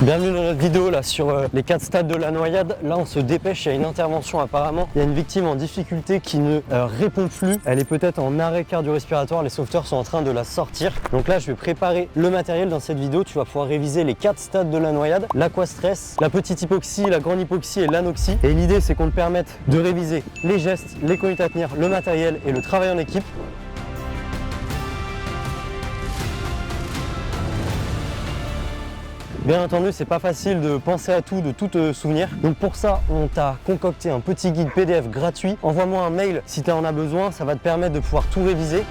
Bienvenue dans notre vidéo là sur les 4 stades de la noyade. Là on se dépêche, il y a une intervention apparemment. Il y a une victime en difficulté qui ne répond plus. Elle est peut-être en arrêt cardio-respiratoire, les sauveteurs sont en train de la sortir. Donc là je vais préparer le matériel dans cette vidéo. Tu vas pouvoir réviser les 4 stades de la noyade. L'aquastress, la petite hypoxie, la grande hypoxie et l'anoxie. Et l'idée c'est qu'on te permette de réviser les gestes, les conduites à tenir, le matériel et le travail en équipe. Bien entendu, c'est pas facile de penser à tout, de tout te souvenir. Donc pour ça, on t'a concocté un petit guide PDF gratuit. Envoie-moi un mail si tu en as besoin, ça va te permettre de pouvoir tout réviser.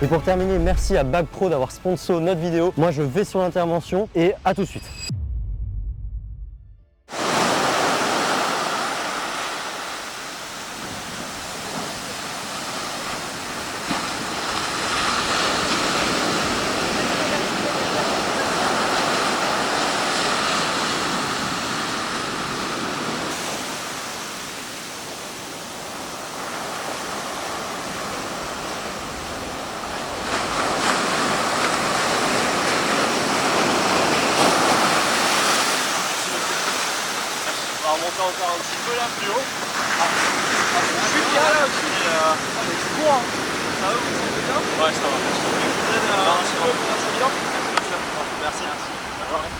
Et pour terminer, merci à BagPro d'avoir sponsor notre vidéo. Moi, je vais sur l'intervention et à tout de suite. On va remonter encore un petit peu là plus haut. Je suis bien là aussi. Mais c'est bon hein. Ça va, vous sentez bien? Ouais, ça va. Vous êtes un petit peu pour notre bilan? Merci. Bonne journée.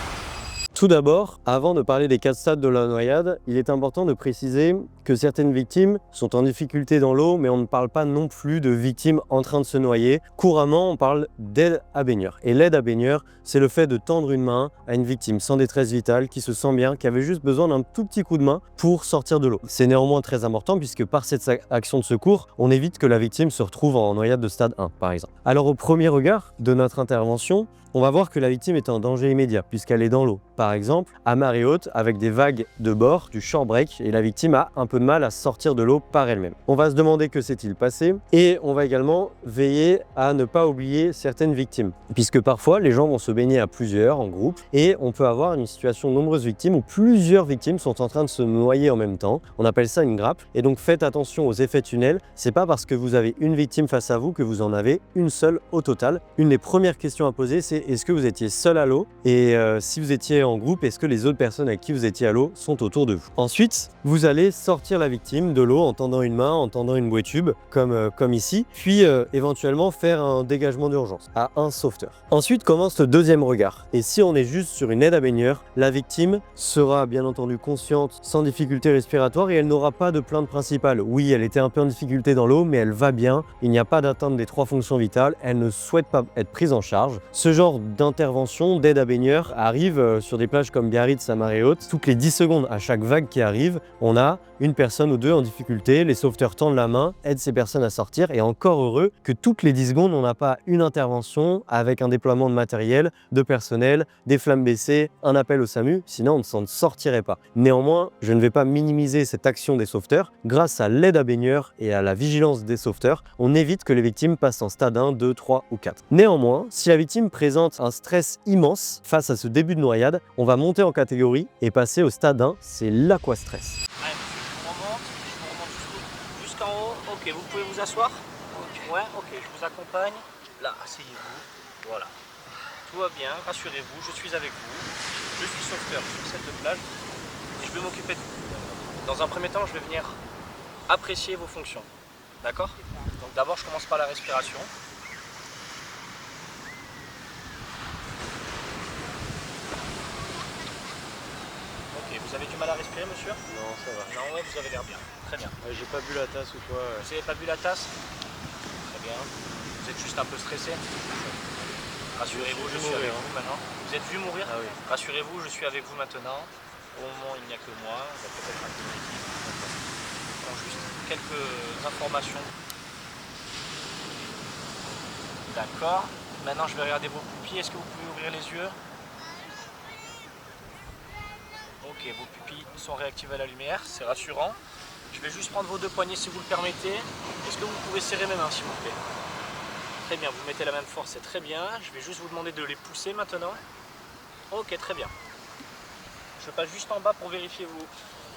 Tout d'abord, avant de parler des 4 stades de la noyade, il est important de préciser que certaines victimes sont en difficulté dans l'eau, mais on ne parle pas non plus de victimes en train de se noyer. Couramment, on parle d'aide à baigneur. Et l'aide à baigneur, c'est le fait de tendre une main à une victime sans détresse vitale, qui se sent bien, qui avait juste besoin d'un tout petit coup de main pour sortir de l'eau. C'est néanmoins très important puisque par cette action de secours, on évite que la victime se retrouve en noyade de stade 1, par exemple. Alors au premier regard de notre intervention, on va voir que la victime est en danger immédiat puisqu'elle est dans l'eau. Par exemple, à marée haute, avec des vagues de bord, du shore break, et la victime a un peu de mal à sortir de l'eau par elle-même. On va se demander que s'est-il passé et on va également veiller à ne pas oublier certaines victimes puisque parfois les gens vont se baigner à plusieurs en groupe et on peut avoir une situation de nombreuses victimes où plusieurs victimes sont en train de se noyer en même temps. On appelle ça une grappe et donc faites attention aux effets tunnels. C'est pas parce que vous avez une victime face à vous que vous en avez une seule au total. Une des premières questions à poser, c'est est-ce que vous étiez seul à l'eau et si vous étiez en groupe, est-ce que les autres personnes avec qui vous étiez à l'eau sont autour de vous? Ensuite, vous allez sortir la victime de l'eau en tendant une main, en tendant une bouée tube comme ici, puis éventuellement faire un dégagement d'urgence à un sauveteur. Ensuite commence le deuxième regard. Et si on est juste sur une aide à baigneur, la victime sera bien entendu consciente, sans difficulté respiratoire et elle n'aura pas de plainte principale. Oui, elle était un peu en difficulté dans l'eau, mais elle va bien. Il n'y a pas d'atteinte des 3 fonctions vitales. Elle ne souhaite pas être prise en charge. Ce genre d'intervention d'aide à baigneur arrive sur des plages comme Biarritz à marée haute. Toutes les 10 secondes, à chaque vague qui arrive, on a une personne ou deux en difficulté. Les sauveteurs tendent la main, aident ces personnes à sortir et encore heureux que toutes les 10 secondes, on n'a pas une intervention avec un déploiement de matériel, de personnel, des flammes baissées, un appel au SAMU, sinon on ne s'en sortirait pas. Néanmoins, je ne vais pas minimiser cette action des sauveteurs. Grâce à l'aide à baigneur et à la vigilance des sauveteurs, on évite que les victimes passent en stade 1, 2, 3 ou 4. Néanmoins, si la victime présente un stress immense face à ce début de noyade, on va monter en catégorie et passer au stade 1, c'est l'aquastress. Allez, je remonte jusqu'en haut. Ok, vous pouvez vous asseoir. Ouais, ok, je vous accompagne. Là, asseyez-vous. Voilà. Tout va bien, rassurez-vous, je suis avec vous. Je suis sauveteur sur cette plage. Je vais m'occuper de vous. Dans un premier temps, je vais venir apprécier vos fonctions. D'accord? Donc d'abord, je commence par la respiration. Ok, vous avez du mal à respirer, monsieur? Non, ça va. Non, ouais, vous avez l'air bien. Très bien. J'ai pas bu la tasse ou quoi. Vous n'avez pas bu la tasse? Très bien. Vous êtes juste un peu stressé? Rassurez-vous, je suis avec vous maintenant. Vous êtes vu mourir? Ah oui. Rassurez-vous, je suis avec vous maintenant. Au moment, il n'y a que moi. On va peut-être un peu d'équipe. Je prends juste quelques informations. D'accord. Maintenant, je vais regarder vos pupilles. Est-ce que vous pouvez ouvrir les yeux? Ok, vos pupilles sont réactives à la lumière. C'est rassurant. Je vais juste prendre vos 2 poignets si vous le permettez. Est-ce que vous pouvez serrer mes mains, s'il vous plaît? Très bien, vous mettez la même force, c'est très bien. Je vais juste vous demander de les pousser maintenant. Ok, très bien. Je passe juste en bas pour vérifier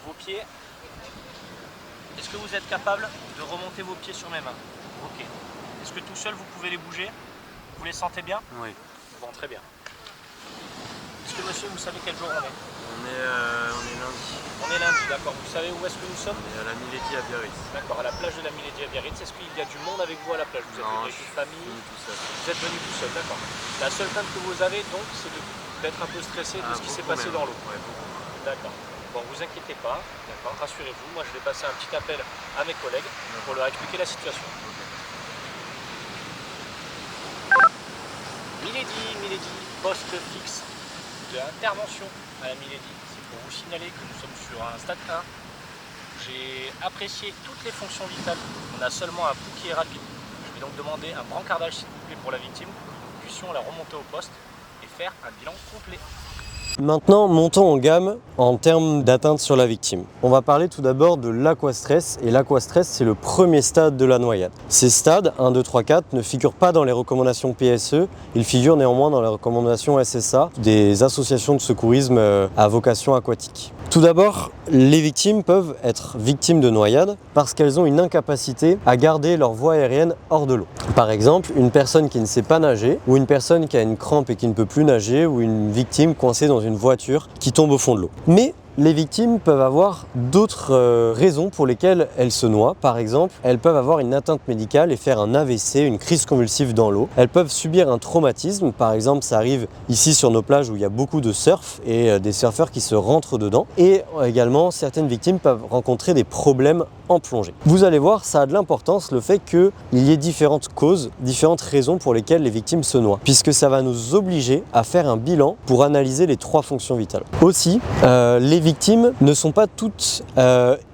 vos pieds. Est-ce que vous êtes capable de remonter vos pieds sur mes mains? Ok. Est-ce que tout seul vous pouvez les bouger? Vous les sentez bien? Oui. Bon, très bien. Est-ce que monsieur, vous savez quel jour on est? On est lundi. On est lundi, d'accord. Vous savez où est-ce que nous sommes? On est à la Milady à Biarritz. D'accord, à la plage de la Milady à Biarritz. Est-ce qu'il y a du monde avec vous à la plage? Vous êtes venu avec une famille? Tout seul. Vous êtes venu tout seul, d'accord. La seule crainte que vous avez donc, c'est d'être un peu stressé de ce qui s'est passé dans l'eau. Ouais, beaucoup. D'accord. Bon, vous inquiétez pas, d'accord, rassurez-vous. Moi, je vais passer un petit appel à mes collègues pour leur expliquer la situation. Milady, poste fixe d'intervention à la Milady. C'est pour vous signaler que nous sommes sur un stade 1. J'ai apprécié toutes les fonctions vitales. On a seulement un pouls qui est rapide. Je vais donc demander un brancardage s'il vous plaît pour la victime. Nous puissions la remonter au poste et faire un bilan complet. Maintenant, montons en gamme en termes d'atteinte sur la victime. On va parler tout d'abord de l'aquastress, et l'aquastress c'est le premier stade de la noyade. Ces stades, 1, 2, 3, 4, ne figurent pas dans les recommandations PSE, ils figurent néanmoins dans les recommandations SSA, des associations de secourisme à vocation aquatique. Tout d'abord, les victimes peuvent être victimes de noyade parce qu'elles ont une incapacité à garder leur voie aérienne hors de l'eau. Par exemple, une personne qui ne sait pas nager, ou une personne qui a une crampe et qui ne peut plus nager, ou une victime coincée dans une voiture qui tombe au fond de l'eau. Mais les victimes peuvent avoir d'autres raisons pour lesquelles elles se noient. Par exemple, elles peuvent avoir une atteinte médicale et faire un AVC, une crise convulsive dans l'eau. Elles peuvent subir un traumatisme. Par exemple, ça arrive ici sur nos plages où il y a beaucoup de surf et des surfeurs qui se rentrent dedans. Et également, certaines victimes peuvent rencontrer des problèmes en plongée. Vous allez voir, ça a de l'importance le fait qu'il y ait différentes causes, différentes raisons pour lesquelles les victimes se noient, puisque ça va nous obliger à faire un bilan pour analyser les 3 fonctions vitales. Aussi, les victimes ne sont pas toutes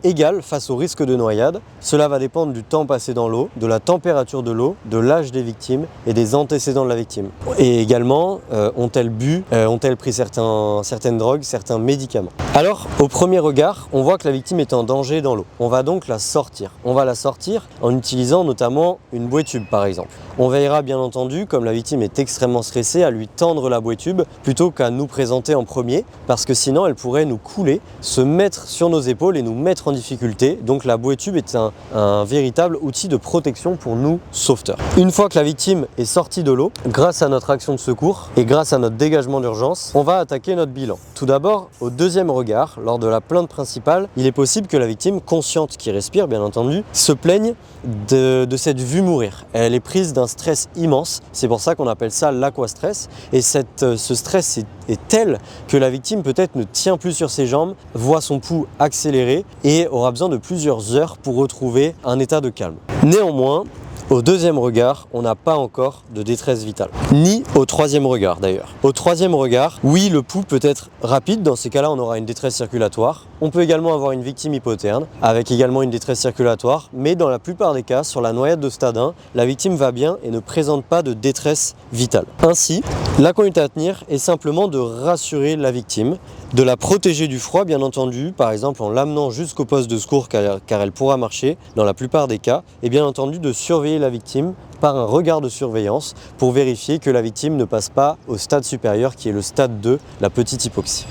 égales face au risque de noyade. Cela va dépendre du temps passé dans l'eau, de la température de l'eau, de l'âge des victimes et des antécédents de la victime. Et également, ont-elles bu, ont-elles pris certaines drogues, certains médicaments. Alors, au premier regard, on voit que la victime est en danger dans l'eau. On va donc la sortir. On va la sortir en utilisant notamment une bouée tube par exemple. On veillera bien entendu, comme la victime est extrêmement stressée, à lui tendre la bouée tube plutôt qu'à nous présenter en premier, parce que sinon elle pourrait nous couler, se mettre sur nos épaules et nous mettre en difficulté. Donc la bouée tube est un véritable outil de protection pour nous sauveteurs. Une fois que la victime est sortie de l'eau, grâce à notre action de secours et grâce à notre dégagement d'urgence, on va attaquer notre bilan. Tout d'abord, au deuxième regard, lors de la plainte principale, il est possible que la victime, consciente qui respire bien entendu, se plaigne de cette vue mourir. Elle est prise d'un stress immense, c'est pour ça qu'on appelle ça l'aquastress, et ce stress est tel que la victime peut-être ne tient plus sur ses jambes, voit son pouls accélérer et aura besoin de plusieurs heures pour retrouver un état de calme. Néanmoins, au deuxième regard, on n'a pas encore de détresse vitale. Ni au troisième regard d'ailleurs. Au troisième regard, oui, le pouls peut être rapide, dans ces cas-là on aura une détresse circulatoire. On peut également avoir une victime hypotherme, avec également une détresse circulatoire, mais dans la plupart des cas, sur la noyade de stade 1, la victime va bien et ne présente pas de détresse vitale. Ainsi, la conduite à tenir est simplement de rassurer la victime, de la protéger du froid bien entendu, par exemple en l'amenant jusqu'au poste de secours car elle pourra marcher dans la plupart des cas, et bien entendu de surveiller la victime par un regard de surveillance pour vérifier que la victime ne passe pas au stade supérieur qui est le stade 2, la petite hypoxie.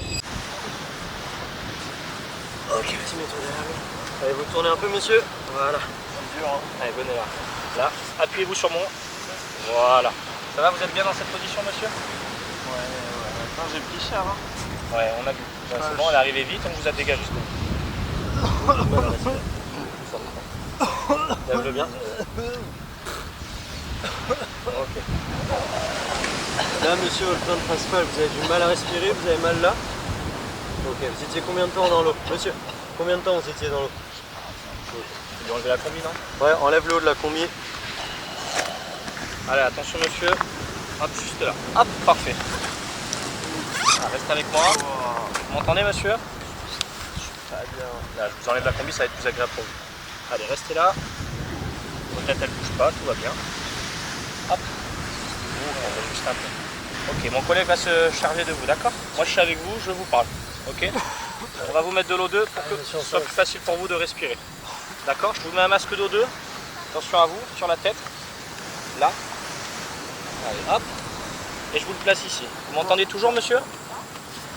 Ok, vas-y, mets-toi derrière lui. Allez, vous tournez un peu, monsieur. Voilà. C'est dur, hein. Allez, venez là. Là, appuyez-vous sur moi. Voilà. Ça va, vous êtes bien dans cette position, monsieur? Ouais. Attends, j'ai pris cher, hein. Ouais, on a vu. Ouais, c'est bon, elle est arrivée vite, on vous a dégagé. Lève-le bien. Ok. Là, monsieur, le plainte principal, vous avez du mal à respirer, vous avez mal là. Ok, vous étiez combien de temps dans l'eau? Monsieur, combien de temps vous étiez dans l'eau? Vous lui enlevez la combi, non? Ouais, enlève le haut de la combi. Allez, attention, monsieur. Hop, juste là. Hop, parfait. Ah, reste avec moi. Vous m'entendez, monsieur? Ça va bien. Là, je vous enlève la combi, ça va être plus agréable pour vous. Allez, restez là. Votre tête, elle bouge pas, tout va bien. Hop. On va juste un peu. Ok, mon collègue va se charger de vous, d'accord? Moi, je suis avec vous, je vous parle. Ok? On va vous mettre de l'eau 2 pour que ce soit plus facile pour vous de respirer. D'accord? Je vous mets un masque d'eau 2. Attention à vous, sur la tête. Là. Allez, hop. Et je vous le place ici. Vous m'entendez toujours, monsieur?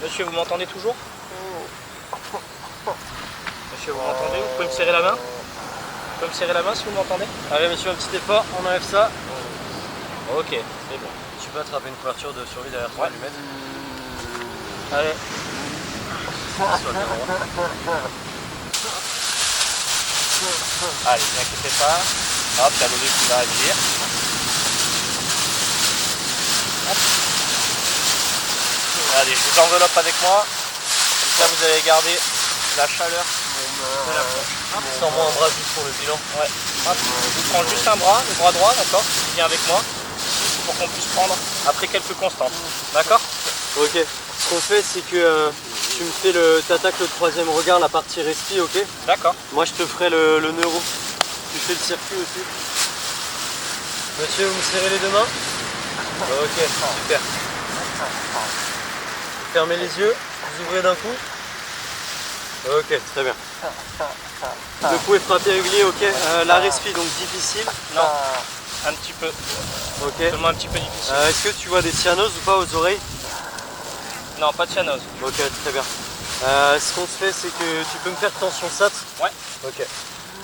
Monsieur, vous m'entendez toujours? Monsieur, vous m'entendez? Vous pouvez me serrer la main? pouvez me serrer la main si vous m'entendez? Allez monsieur, un petit effort, on enlève ça. Ok, c'est bon. Tu peux attraper une couverture de survie derrière toi, Ouais. lui mettre. Allez. Soit bien droit. Allez, ne vous inquiétez pas. Hop, il y a l'eau qui va agir. Hop. Allez, je vous enveloppe avec moi. Comme ça, vous allez garder la chaleur de la poche. Hop. Sans-moi un bras juste pour le bilan. Ouais. Hop. Je prends juste un bras, le bras droit, d'accord? Qui vient avec moi. Pour qu'on puisse prendre après quelques constantes. D'accord? Ok. Ce qu'on fait, c'est que tu me fais t'attaques le troisième regard, la partie respi, ok? D'accord. Moi, je te ferai le neuro. Tu fais le circuit aussi. Monsieur, vous me serrez les deux mains? Ok, super. Fermez les yeux, vous ouvrez d'un coup. Ok, très bien. Vous pouvez frapper régulier, ok. La respi, donc difficile. Non, un petit peu. Ok. Seulement un petit peu difficile. Est-ce que tu vois des cyanoses ou pas aux oreilles? Non, pas de cyanose. Ok, très bien. Ce qu'on se fait, c'est que tu peux me faire tension SAT? Ouais. Ok.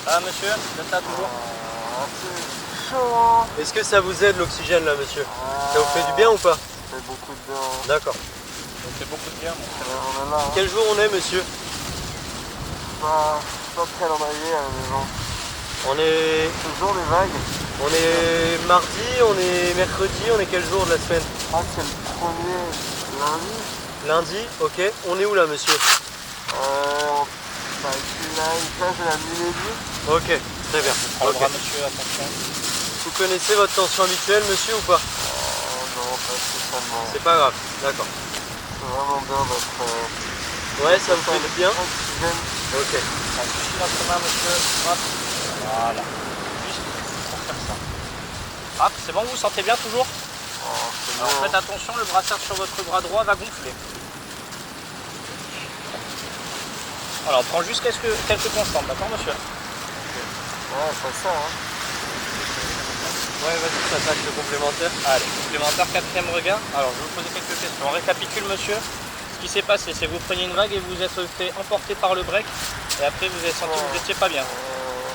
Ah monsieur, vous êtes là toujours? C'est chaud. Est-ce que ça vous aide l'oxygène là, monsieur? Ça vous fait du bien ou pas? Ça fait beaucoup de bien. D'accord. Ça fait beaucoup de bien. Bon. On est là. Hein. Quel jour on est, monsieur? Pas très calendrier à la maison. On est... C'est le jour des vagues. On est mardi, on est mercredi, on est quel jour de la semaine? Ah, c'est le premier lundi. Lundi, ok. On est où là, monsieur? Bah, ici, là, une plage de la Millésie. Ok, très bien. Prends le Ok. bras monsieur, attention. Vous connaissez votre tension habituelle, monsieur, ou pas? Non, pas spécialement. C'est pas grave, d'accord. C'est vraiment bien votre Ouais, ça vous fait du bien? oxygène. Ok. On suit notre main monsieur. Hop. Voilà. Juste pour faire ça. Hop, c'est bon, vous vous sentez bien toujours? Oh, c'est Alors bien. faites attention, le brassard sur votre bras droit va gonfler. Alors on prend juste quelques constantes, d'accord monsieur? Ouais, c'est ça, hein. Ouais, vas-y, ça attaque le complémentaire. Allez, complémentaire, quatrième regard. Alors je vais vous poser quelques questions. On récapitule monsieur. Ce qui s'est passé, c'est que vous preniez une vague et vous vous êtes fait emporter par le break. Et après vous avez senti que vous n'étiez pas bien.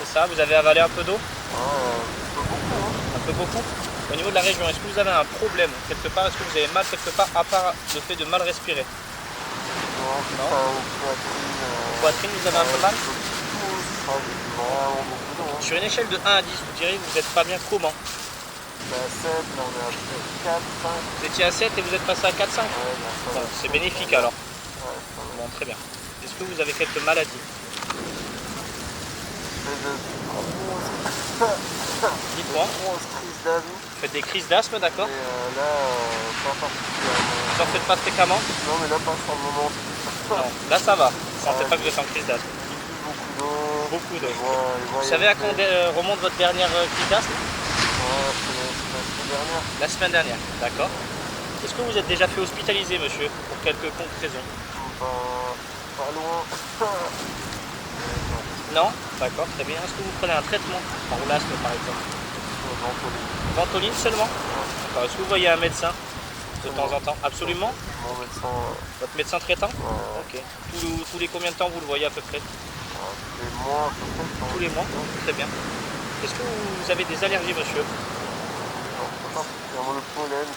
C'est ça, vous avez avalé un peu d'eau? Pas beaucoup, hein. Un peu beaucoup. Au niveau de la région, est-ce que vous avez un problème quelque part? Est-ce que vous avez mal quelque part à part le fait de mal respirer? Non, Non. pas aux poitrines. Poitrine, vous avez un peu mal? Ah, j'ai vraiment beaucoup d'eau, hein. Sur une échelle de 1 à 10, vous diriez que vous n'êtes pas bien comment? Bah, 7, là on est à 4, 5. Vous étiez à 7 et vous êtes passé à 4-5? Ouais, bah, ça Bon, va. c'est bénéfique alors. Ouais, ça va. Bon, très bien. Est-ce que vous avez quelques maladies? Dites-moi. Grosse crise d'asthme. Vous faites des crises d'asthme, d'accord? Et là, pas particulièrement. Vous n'en faites pas fréquemment? Non, mais là, pas sur le moment. Non. Là, ça va. Vous ne sentez pas que vous êtes en crise d'asthme? Beaucoup d'eau. Beaucoup d'eau. Vous Vous savez à quand remonte votre dernière crise d'asthme? Ouais, c'est la semaine dernière. La semaine dernière, d'accord. Est-ce que vous êtes déjà fait hospitaliser, monsieur, pour quelconque raison? Pas loin. Non? D'accord, très bien. Est-ce que vous prenez un traitement pour l'asthme, par exemple? Ventoline seulement? D'accord. Est-ce que vous voyez un médecin de temps en temps? Absolument? Mon médecin, Votre médecin traitant? ouais, Ok. Tous les combien de temps vous le voyez à peu près? tous les mois, peut-être. Tous les mois? Très bien. Est-ce que vous avez des allergies, monsieur? Pas particulièrement le pollen,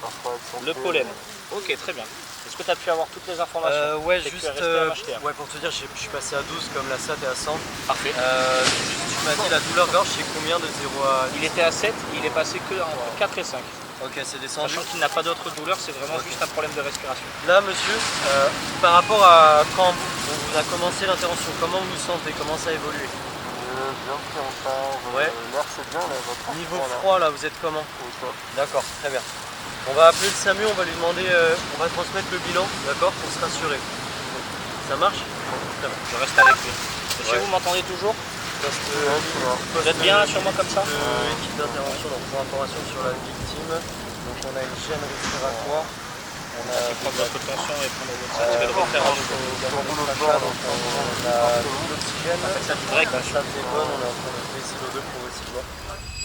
parfois être sensible. Le pollen. Ok, très bien. Est-ce que tu as pu avoir toutes les informations? Ouais, C'est que juste tu es resté à MHTM. ouais, pour te dire, je suis passé à 12 comme la SAT est à 100. Parfait. Juste, tu m'as dit la douleur gorge, c'est combien de 0 à... Il était à 7, il est passé que entre 4 et 5. Ok, c'est descendu. Sachant qu'il n'a pas d'autre douleur, c'est vraiment Ok. juste un problème de respiration. Là, monsieur, par rapport à quand on vous a commencé l'intervention, comment vous vous sentez? Comment ça a évolué? Bien pris en charge. Ouais. L'air, c'est bien, là, votre Niveau là. froid, là, vous êtes comment? Au top. D'accord, très bien. On va appeler le SAMU, on va lui demander, on va transmettre le bilan, d'accord, pour se rassurer. Ça marche? Très bien. Je reste avec lui. Monsieur, Ouais. vous m'entendez toujours? Poste, Vous êtes bien là sur moi comme ça? Équipe d'intervention, donc pour information sur la victime. Donc on a une gêne respiratoire. On a Prendre votre tension et prendre votre certificat de repère à nouveau. on a l'oxygène. Ça du break. La salle est bonne, on est en train de baisser l'O2 progressivement.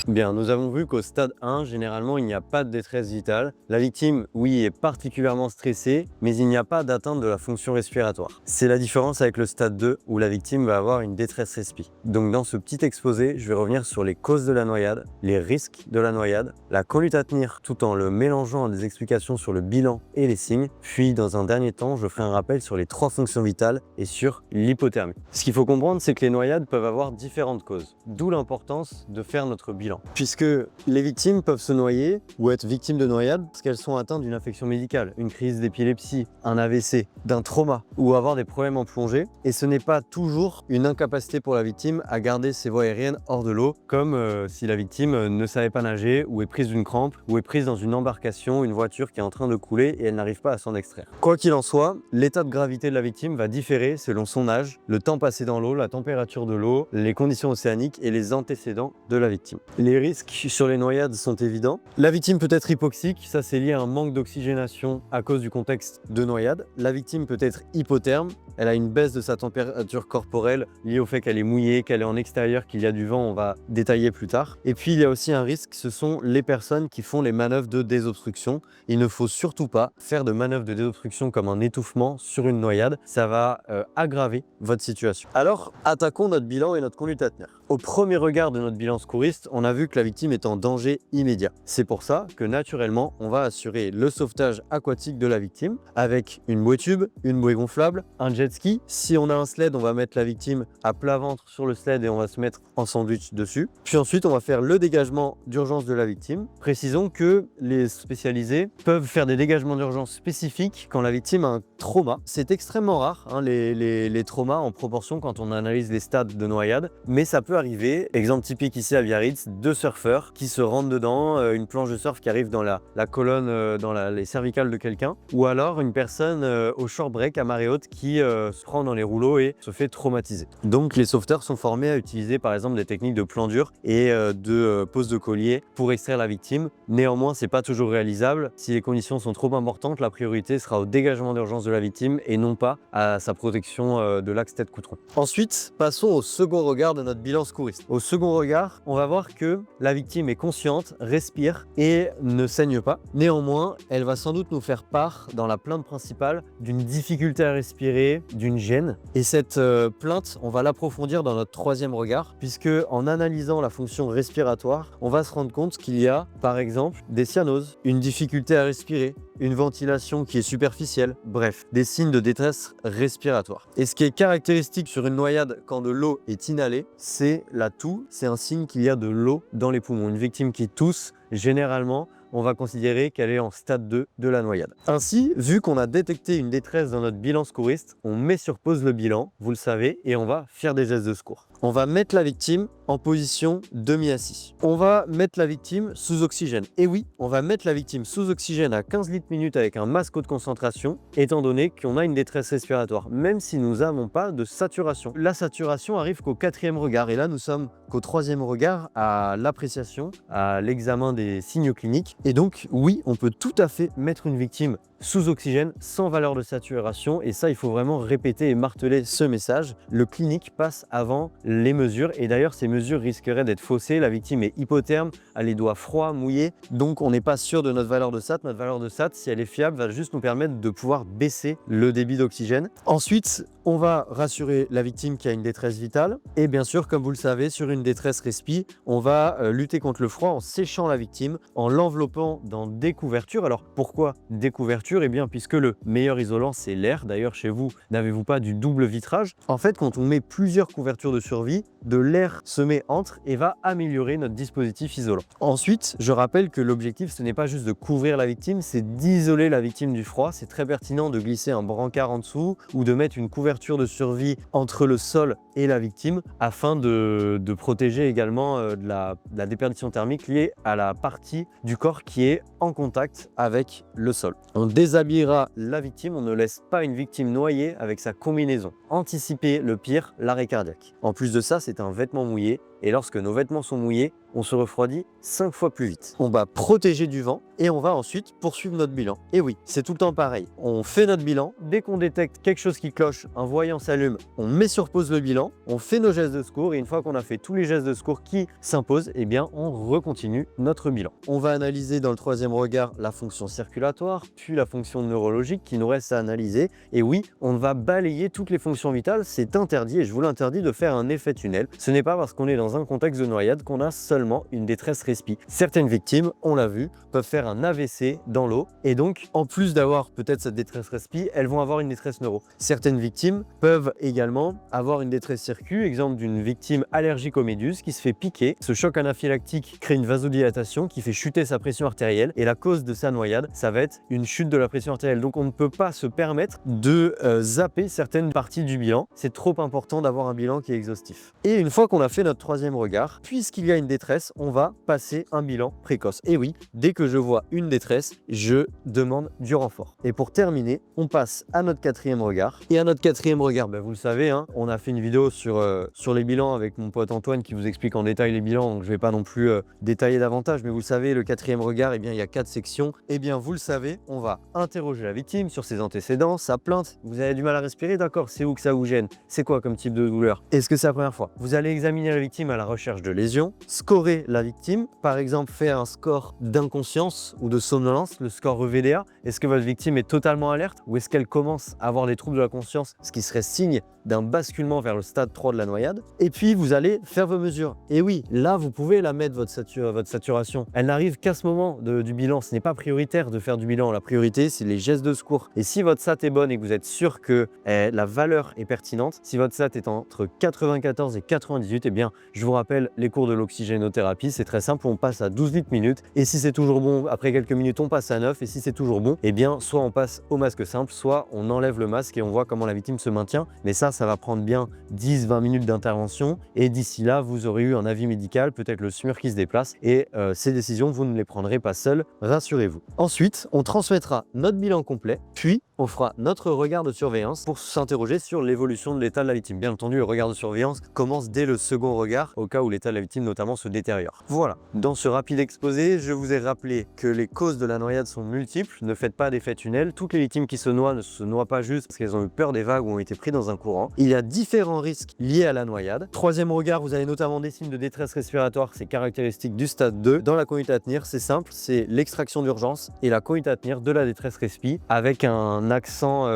Bien, nous avons vu qu'au stade 1, généralement, il n'y a pas de détresse vitale. La victime, oui, est particulièrement stressée, mais il n'y a pas d'atteinte de la fonction respiratoire. C'est la différence avec le stade 2, où la victime va avoir une détresse respi. Donc dans ce petit exposé, je vais revenir sur les causes de la noyade, les risques de la noyade, la conduite à tenir tout en le mélangeant à des explications sur le bilan et les signes. Puis dans un dernier temps, je ferai un rappel sur les 3 fonctions vitales et sur l'hypothermie. Ce qu'il faut comprendre, c'est que les noyades peuvent avoir différentes causes, d'où l'importance de faire notre bilan. Puisque les victimes peuvent se noyer ou être victimes de noyade parce qu'elles sont atteintes d'une infection médicale, une crise d'épilepsie, un AVC, d'un trauma ou avoir des problèmes en plongée. Et ce n'est pas toujours une incapacité pour la victime à garder ses voies aériennes hors de l'eau, comme si la victime ne savait pas nager ou est prise d'une crampe ou est prise dans une embarcation, une voiture qui est en train de couler et elle n'arrive pas à s'en extraire. Quoi qu'il en soit, l'état de gravité de la victime va différer selon son âge, le temps passé dans l'eau, la température de l'eau, les conditions océaniques et les antécédents de la victime. Les risques sur les noyades sont évidents. La victime peut être hypoxique, ça c'est lié à un manque d'oxygénation à cause du contexte de noyade. La victime peut être hypotherme, elle a une baisse de sa température corporelle liée au fait qu'elle est mouillée, qu'elle est en extérieur, qu'il y a du vent, on va détailler plus tard. Et puis il y a aussi un risque, ce sont les personnes qui font les manœuvres de désobstruction. Il ne faut surtout pas faire de manœuvres de désobstruction comme un étouffement sur une noyade, ça va aggraver votre situation. Alors attaquons notre bilan et notre conduite à tenir. Au premier regard de notre bilan secouriste, on a vu que la victime est en danger immédiat. C'est pour ça que naturellement, on va assurer le sauvetage aquatique de la victime avec une bouée tube, une bouée gonflable, un jet ski. Si on a un sled, on va mettre la victime à plat ventre sur le sled et on va se mettre en sandwich dessus. Puis ensuite, on va faire le dégagement d'urgence de la victime. Précisons que les spécialisés peuvent faire des dégagements d'urgence spécifiques quand la victime a un trauma. C'est extrêmement rare, hein, les traumas en proportion quand on analyse les stades de noyade, mais ça peut arriver. Exemple typique ici à Biarritz, 2 surfeurs qui se rentrent dedans, une planche de surf qui arrive dans la colonne, dans les cervicales de quelqu'un, ou alors une personne au short break à marée haute qui se prend dans les rouleaux et se fait traumatiser. Donc les sauveteurs sont formés à utiliser par exemple des techniques de plan dur et de pose de collier pour extraire la victime. Néanmoins, c'est pas toujours réalisable. Si les conditions sont trop importantes, la priorité sera au dégagement d'urgence de la victime et non pas à sa protection de l'axe tête-coutron. Ensuite, passons au second regard de notre bilan secouriste. Au second regard, on va voir que la victime est consciente, respire et ne saigne pas. Néanmoins, elle va sans doute nous faire part dans la plainte principale d'une difficulté à respirer, d'une gêne. Et cette plainte, on va l'approfondir dans notre troisième regard, puisque en analysant la fonction respiratoire, on va se rendre compte qu'il y a, par exemple, des cyanoses, une difficulté à respirer, une ventilation qui est superficielle, bref, des signes de détresse respiratoire. Et ce qui est caractéristique sur une noyade quand de l'eau est inhalée, c'est la toux, c'est un signe qu'il y a de l'eau dans les poumons. Une victime qui tousse, généralement, on va considérer qu'elle est en stade 2 de la noyade. Ainsi, vu qu'on a détecté une détresse dans notre bilan secouriste, on met sur pause le bilan, vous le savez, et on va faire des gestes de secours. On va mettre la victime en position demi-assis. On va mettre la victime sous oxygène. Et oui, on va mettre la victime sous oxygène à 15 litres minute avec un masque haute concentration, étant donné qu'on a une détresse respiratoire, même si nous n'avons pas de saturation. La saturation arrive qu'au 4e regard, et là nous sommes qu'au 3e regard à l'appréciation, à l'examen des signes cliniques. Et donc, oui, on peut tout à fait mettre une victime sous oxygène sans valeur de saturation, et ça il faut vraiment répéter et marteler ce message. Le clinique passe avant les mesures, et d'ailleurs ces mesures risqueraient d'être faussées. La victime est hypotherme, a les doigts froids, mouillés, donc on n'est pas sûr de notre valeur de SAT. Notre valeur de SAT, si elle est fiable, va juste nous permettre de pouvoir baisser le débit d'oxygène. Ensuite, on va rassurer la victime qui a une détresse vitale, et bien sûr, comme vous le savez, sur une détresse respi, on va lutter contre le froid en séchant la victime, en l'enveloppant dans des couvertures. Alors pourquoi des couvertures? Eh bien, puisque le meilleur isolant, c'est l'air. D'ailleurs, chez vous, n'avez-vous pas du double vitrage? En fait, quand on met plusieurs couvertures de survie, de l'air se met entre et va améliorer notre dispositif isolant. Ensuite, je rappelle que l'objectif, ce n'est pas juste de couvrir la victime, c'est d'isoler la victime du froid. C'est très pertinent de glisser un brancard en dessous ou de mettre une couverture de survie entre le sol et la victime afin de protéger également de la déperdition thermique liée à la partie du corps qui est en contact avec le sol. On déshabillera la victime, on ne laisse pas une victime noyée avec sa combinaison. Anticiper le pire, l'arrêt cardiaque. En plus de ça, c'est un vêtement mouillé Et lorsque nos vêtements sont mouillés, on se refroidit 5 fois plus vite. On va protéger du vent et on va ensuite poursuivre notre bilan. Et oui, c'est tout le temps pareil. On fait notre bilan. Dès qu'on détecte quelque chose qui cloche, un voyant s'allume, on met sur pause le bilan, on fait nos gestes de secours et une fois qu'on a fait tous les gestes de secours qui s'imposent, eh bien, on recontinue notre bilan. On va analyser dans le troisième regard la fonction circulatoire, puis la fonction neurologique qui nous reste à analyser. Et oui, on va balayer toutes les fonctions vitales. C'est interdit et je vous l'interdis de faire un effet tunnel. Ce n'est pas parce qu'on est dans un contexte de noyade qu'on a seulement une détresse respi. Certaines victimes, on l'a vu, peuvent faire un AVC dans l'eau et donc en plus d'avoir peut-être cette détresse respi, elles vont avoir une détresse neuro. Certaines victimes peuvent également avoir une détresse circu, exemple d'une victime allergique aux méduses qui se fait piquer. Ce choc anaphylactique crée une vasodilatation qui fait chuter sa pression artérielle et la cause de sa noyade, ça va être une chute de la pression artérielle. Donc on ne peut pas se permettre de zapper certaines parties du bilan. C'est trop important d'avoir un bilan qui est exhaustif. Et une fois qu'on a fait notre troisième regard, puisqu'il y a une détresse, on va passer un bilan précoce. Et oui, dès que je vois une détresse, je demande du renfort. Et pour terminer, on passe à notre quatrième regard. Et à notre quatrième regard, vous le savez, hein, on a fait une vidéo sur les bilans avec mon pote Antoine qui vous explique en détail les bilans, donc je ne vais pas non plus détailler davantage, mais vous le savez, le quatrième regard, eh bien, il y a 4 sections. Eh bien, vous le savez, on va interroger la victime sur ses antécédents, sa plainte. Vous avez du mal à respirer, d'accord, c'est où que ça vous gêne? C'est quoi comme type de douleur? Est-ce que c'est la première fois? Vous allez examiner la victime à la recherche de lésions, scorer la victime, par exemple faire un score d'inconscience ou de somnolence, le score EVDA. Est-ce que votre victime est totalement alerte ou est-ce qu'elle commence à avoir des troubles de la conscience, ce qui serait signe d'un basculement vers le stade 3 de la noyade? Et puis vous allez faire vos mesures. Et oui, là vous pouvez la mettre votre saturation. Elle n'arrive qu'à ce moment du bilan. Ce n'est pas prioritaire de faire du bilan. La priorité c'est les gestes de secours. Et si votre SAT est bonne et que vous êtes sûr que la valeur est pertinente, si votre SAT est entre 94 et 98, eh bien je vous rappelle les cours de l'oxygénothérapie. C'est très simple, on passe à 12 litres minutes. Et si c'est toujours bon, après quelques minutes on passe à 9. Et si c'est toujours bon, eh bien soit on passe au masque simple, soit on enlève le masque et on voit comment la victime se maintient. Mais ça va prendre bien 10-20 minutes d'intervention et d'ici là, vous aurez eu un avis médical, peut-être le SMUR qui se déplace et ces décisions, vous ne les prendrez pas seul, rassurez-vous. Ensuite, on transmettra notre bilan complet, puis on fera notre regard de surveillance pour s'interroger sur l'évolution de l'état de la victime. Bien entendu, le regard de surveillance commence dès le second regard, au cas où l'état de la victime notamment se détériore. Voilà, dans ce rapide exposé, je vous ai rappelé que les causes de la noyade sont multiples, ne faites pas d'effet tunnel. Toutes les victimes qui se noient ne se noient pas juste parce qu'elles ont eu peur des vagues ou ont été pris dans un courant. Il y a différents risques liés à la noyade. Troisième regard, vous avez notamment des signes de détresse respiratoire, c'est caractéristique du stade 2. Dans la conduite à tenir, c'est simple, c'est l'extraction d'urgence et la conduite à tenir de la détresse respi avec un accent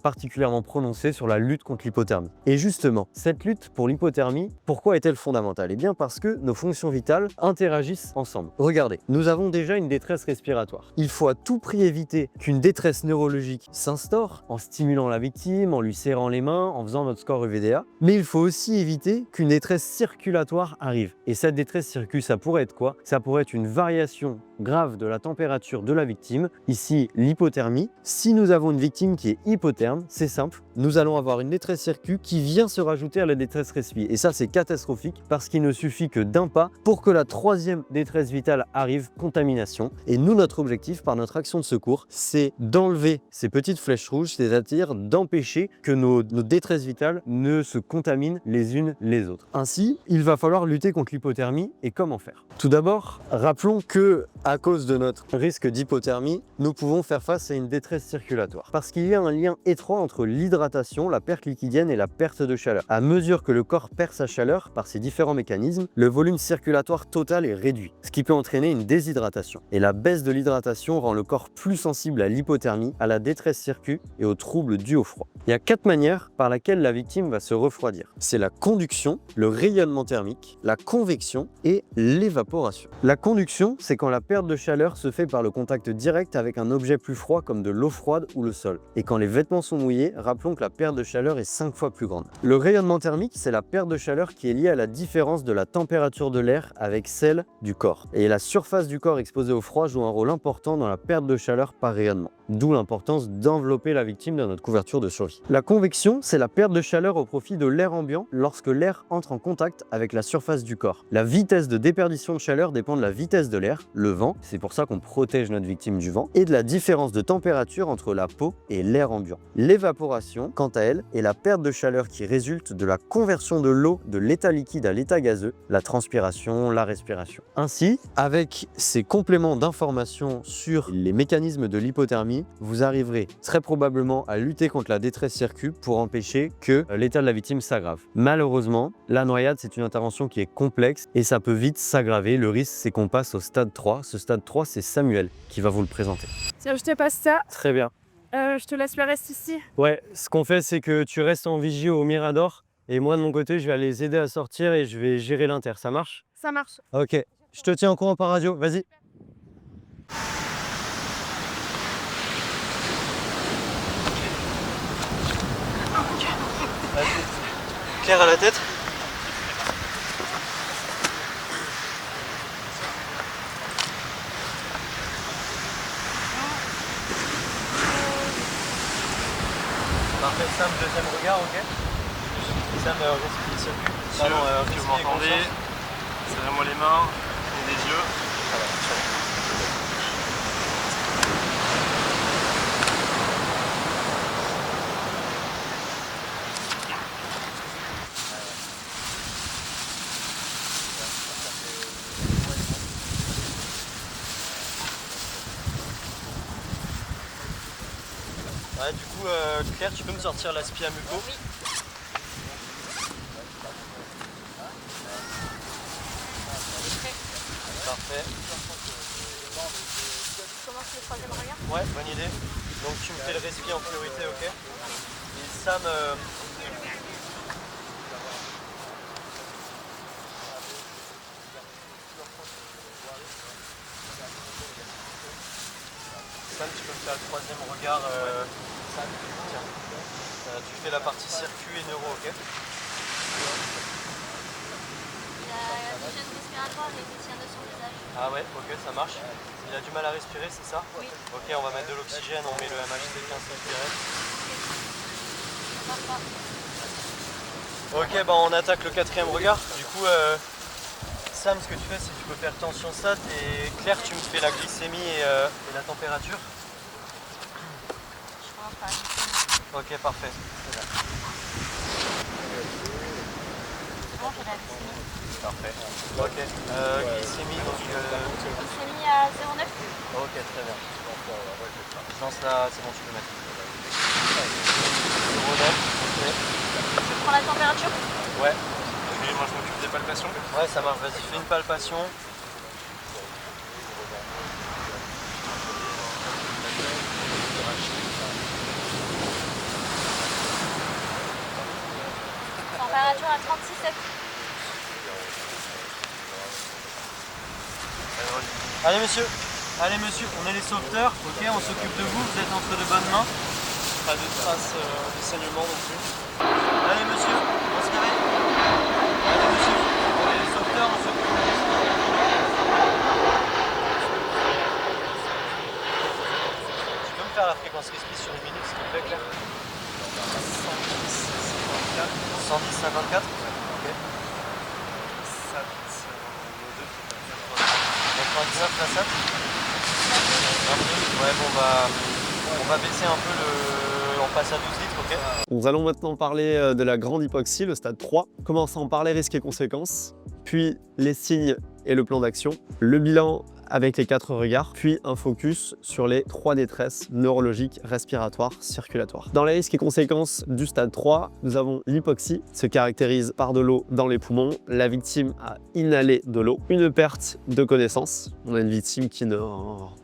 particulièrement prononcé sur la lutte contre l'hypothermie. Et justement, cette lutte pour l'hypothermie, pourquoi est-elle fondamentale? Eh bien parce que nos fonctions vitales interagissent ensemble. Regardez, nous avons déjà une détresse respiratoire. Il faut à tout prix éviter qu'une détresse neurologique s'instaure en stimulant la victime, en lui serrant les mains, en faisant notre score EVDA, mais il faut aussi éviter qu'une détresse circulatoire arrive. Et cette détresse circulatoire, ça pourrait être quoi? Ça pourrait être une variation grave de la température de la victime, ici l'hypothermie. Si nous avons une victime qui est hypotherme, c'est simple, nous allons avoir une détresse circu qui vient se rajouter à la détresse respi. Et ça, c'est catastrophique parce qu'il ne suffit que d'un pas pour que la troisième détresse vitale arrive, contamination. Et nous, notre objectif par notre action de secours, c'est d'enlever ces petites flèches rouges, c'est-à-dire d'empêcher que nos détresses vitales ne se contaminent les unes les autres. Ainsi, il va falloir lutter contre l'hypothermie. Et comment faire? Tout d'abord, rappelons que à cause de notre risque d'hypothermie, nous pouvons faire face à une détresse circulatoire. Parce qu'il y a un lien étroit entre l'hydratation, la perte liquidienne et la perte de chaleur. À mesure que le corps perd sa chaleur par ces différents mécanismes, le volume circulatoire total est réduit, ce qui peut entraîner une déshydratation. Et la baisse de l'hydratation rend le corps plus sensible à l'hypothermie, à la détresse circu et aux troubles dus au froid. Il y a 4 manières par lesquelles la victime va se refroidir. C'est la conduction, le rayonnement thermique, la convection et l'évaporation. La conduction, c'est quand la perte de chaleur se fait par le contact direct avec un objet plus froid comme de l'eau froide ou le sol. Et quand les vêtements sont mouillés, rappelons que la perte de chaleur est 5 fois plus grande. Le rayonnement thermique, c'est la perte de chaleur qui est liée à la différence de la température de l'air avec celle du corps. Et la surface du corps exposée au froid joue un rôle important dans la perte de chaleur par rayonnement. d'où l'importance d'envelopper la victime dans notre couverture de survie. La convection, c'est la perte de chaleur au profit de l'air ambiant lorsque l'air entre en contact avec la surface du corps. La vitesse de déperdition de chaleur dépend de la vitesse de l'air, le vent, c'est pour ça qu'on protège notre victime du vent, et de la différence de température entre la peau et l'air ambiant. L'évaporation, quant à elle, est la perte de chaleur qui résulte de la conversion de l'eau de l'état liquide à l'état gazeux, la transpiration, la respiration. Ainsi, avec ces compléments d'informations sur les mécanismes de l'hypothermie, vous arriverez très probablement à lutter contre la détresse circule pour empêcher que l'état de la victime s'aggrave. Malheureusement, la noyade, c'est une intervention qui est complexe et ça peut vite s'aggraver. Le risque, c'est qu'on passe au stade 3. Ce stade 3, c'est Samuel qui va vous le présenter. Tiens, je te passe ça. Très bien. Je te laisse le reste ici. Ouais, ce qu'on fait, c'est que tu restes en vigie au Mirador et moi, de mon côté, je vais les aider à sortir et je vais gérer l'inter. Ça marche? Ça marche. Ok. Je te tiens au courant par radio. Vas-y. Claire à la tête. Parfait, Sam, deuxième regard, ok. Sam, respire. Pardon, que vous m'entendez, serrez-moi les mains et les yeux. Ouais, du coup, Claire, tu peux me sortir l'aspi à muco? Oui. Parfait. Tu commences le troisième regard? Ouais, bonne idée. Donc tu me fais le respi en priorité, ok? Et Sam, Sam, tu peux me faire le troisième regard. Sam, tiens. Tu fais la partie circuit et neuro, ok? Il a la chaîne respiratoire et des signes sur le visage. Ah ouais, ok, ça marche. Il a du mal à respirer, c'est ça? Oui. Ok, on va mettre de l'oxygène, on met le MHC 15 Spiret. Ça marche pas. Ok, bah on attaque le quatrième regard. Du coup, Sam, ce que tu fais, c'est que tu peux faire tension sat et Claire, tu me fais la glycémie et la température. Je commence par la Ok, parfait. Très bien. glycémie. Bon, j'ai la glycémie. Parfait. Ok. Glycémie, donc. Glycémie à 0,9. Ok, très bien. Je lance là, c'est bon, tu peux mettre. 0,9, ok. Je prends la température. Ouais. Et moi je m'occupe des palpations. Ouais, ça marche. Vas-y, fais une palpation. Température à 36,7. Allez monsieur, on est les sauveteurs, ok, on s'occupe de vous, vous êtes entre de bonnes mains. Pas de traces de saignement non plus. Allez monsieur, on se réveille. Allez monsieur, on est les sauveteurs, on s'occupe de vous. Tu peux me faire la fréquence respi sur une minute s'il te plaît, Claire? 110, 54. Ok. 99 la 7. 22. Ouais, bon bah on va baisser un peu le... On passe à 12 litres, ok? Nous allons maintenant parler de la grande hypoxie, le stade 3. Commençons par les risques et conséquences, puis les signes et le plan d'action, le bilan avec les 4 regards, puis un focus sur les 3 détresses neurologiques, respiratoires, circulatoires. Dans les risques et conséquences du stade 3, nous avons l'hypoxie, se caractérise par de l'eau dans les poumons, la victime a inhalé de l'eau, une perte de connaissance, on a une victime qui ne